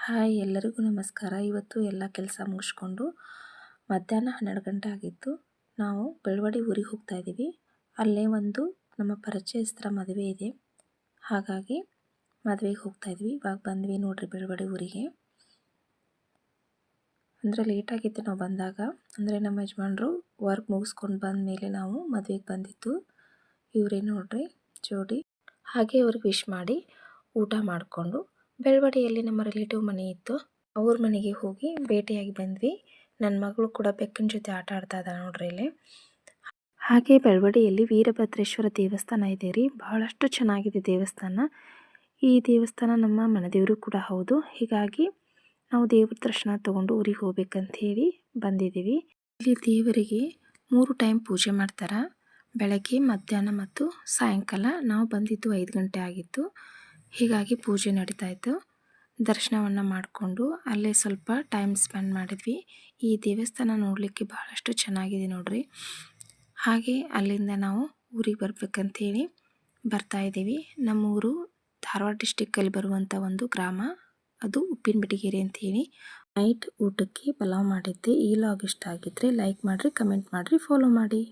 Hi ಎಲ್ಲರಿಗೂ ನಮಸ್ಕಾರ. ಇವತ್ತು ಎಲ್ಲ ಕೆಲಸ ಮುಗಿಸ್ಕೊಂಡು ಮಧ್ಯಾಹ್ನ 12 ಗಂಟೆ ಆಗಿತ್ತು. ನಾವು ಬೆಳವಡಿ ಊರಿಗೆ ಹೋಗ್ತಾ ಇದ್ದೀವಿ. ಅಲ್ಲೇ ಒಂದು ನಮ್ಮ ಪರಿಚಯಸ್ಥರ ಮದುವೆ ಇದೆ, ಹಾಗಾಗಿ ಮದುವೆಗೆ ಹೋಗ್ತಾ ಇದ್ವಿ. ಇವಾಗ ಬಂದ್ವಿ ನೋಡ್ರಿ ಬೆಳವಡಿ ಊರಿಗೆ. ಅಂದರೆ ಲೇಟಾಗಿತ್ತು ನಾವು ಬಂದಾಗ. ಅಂದರೆ ನಮ್ಮ ಯಜಮಾನರು ವರ್ಕ್ ಮುಗಿಸ್ಕೊಂಡು ಬಂದ ಮೇಲೆ ನಾವು ಮದುವೆಗೆ ಬಂದಿದ್ದು. ಇವರೇ ನೋಡ್ರಿ ಜೋಡಿ. ಹಾಗೆ ಅವ್ರಿಗೆ ವಿಶ್ ಮಾಡಿ ಊಟ ಮಾಡಿಕೊಂಡು ಬೆಳವಡಿಯಲ್ಲಿ ನಮ್ಮ ರಿಲೇಟಿವ್ ಮನೆ ಇತ್ತು, ಅವ್ರ ಮನೆಗೆ ಹೋಗಿ ಭೇಟಿಯಾಗಿ ಬಂದ್ವಿ. ನನ್ನ ಮಗಳು ಕೂಡ ಬೆಕ್ಕನ ಜೊತೆ ಆಟ ಆಡ್ತಾ ಇದ್ದಾಳೆ ನೋಡ್ರಿ ಇಲ್ಲಿ. ಹಾಗೆ ಬೆಳವಡಿಯಲ್ಲಿ ವೀರಭದ್ರೇಶ್ವರ ದೇವಸ್ಥಾನ ಇದೆ ರೀ. ಬಹಳಷ್ಟು ಚೆನ್ನಾಗಿದೆ ದೇವಸ್ಥಾನ. ಈ ದೇವಸ್ಥಾನ ನಮ್ಮ ಮನೆದೇವರು ಕೂಡ ಹೌದು. ಹೀಗಾಗಿ ನಾವು ದೇವ್ರ ದರ್ಶನ ತಗೊಂಡು ಊರಿಗೆ ಹೋಗ್ಬೇಕಂತ ಹೇಳಿ ಬಂದಿದ್ದೀವಿ. ಇಲ್ಲಿ ದೇವರಿಗೆ 3 ಟೈಮ್ ಪೂಜೆ ಮಾಡ್ತಾರೆ, ಬೆಳಗ್ಗೆ, ಮಧ್ಯಾಹ್ನ ಮತ್ತು ಸಾಯಂಕಾಲ. ನಾವು ಬಂದಿದ್ದು 5 ಗಂಟೆ ಆಗಿತ್ತು, ಹೀಗಾಗಿ ಪೂಜೆ ನಡೀತಾ ಇತ್ತು. ದರ್ಶನವನ್ನು ಮಾಡಿಕೊಂಡು ಅಲ್ಲೇ ಸ್ವಲ್ಪ ಟೈಮ್ ಸ್ಪೆಂಡ್ ಮಾಡಿದ್ವಿ. ಈ ದೇವಸ್ಥಾನ ನೋಡಲಿಕ್ಕೆ ಬಹಳಷ್ಟು ಚೆನ್ನಾಗಿದೆ ನೋಡ್ರಿ. ಹಾಗೆ ಅಲ್ಲಿಂದ ನಾವು ಊರಿಗೆ ಬರ್ಬೇಕಂತೇಳಿ ಬರ್ತಾ ಇದ್ದೀವಿ. ನಮ್ಮೂರು ಧಾರವಾಡ ಡಿಸ್ಟಿಕ್ಕಲ್ಲಿ ಬರುವಂಥ ಒಂದು ಗ್ರಾಮ, ಅದು ಉಪ್ಪಿನಬೇಟಗೆರೆ ಅಂತೇಳಿ. ನೈಟ್ ಊಟಕ್ಕೆ ಪಲಾವ್ ಮಾಡಿದ್ದೆ. ಈ ಲಾಗ್ ಇಷ್ಟ ಆಗಿದ್ದರೆ ಲೈಕ್ ಮಾಡಿರಿ, ಕಮೆಂಟ್ ಮಾಡಿರಿ, ಫಾಲೋ ಮಾಡಿ.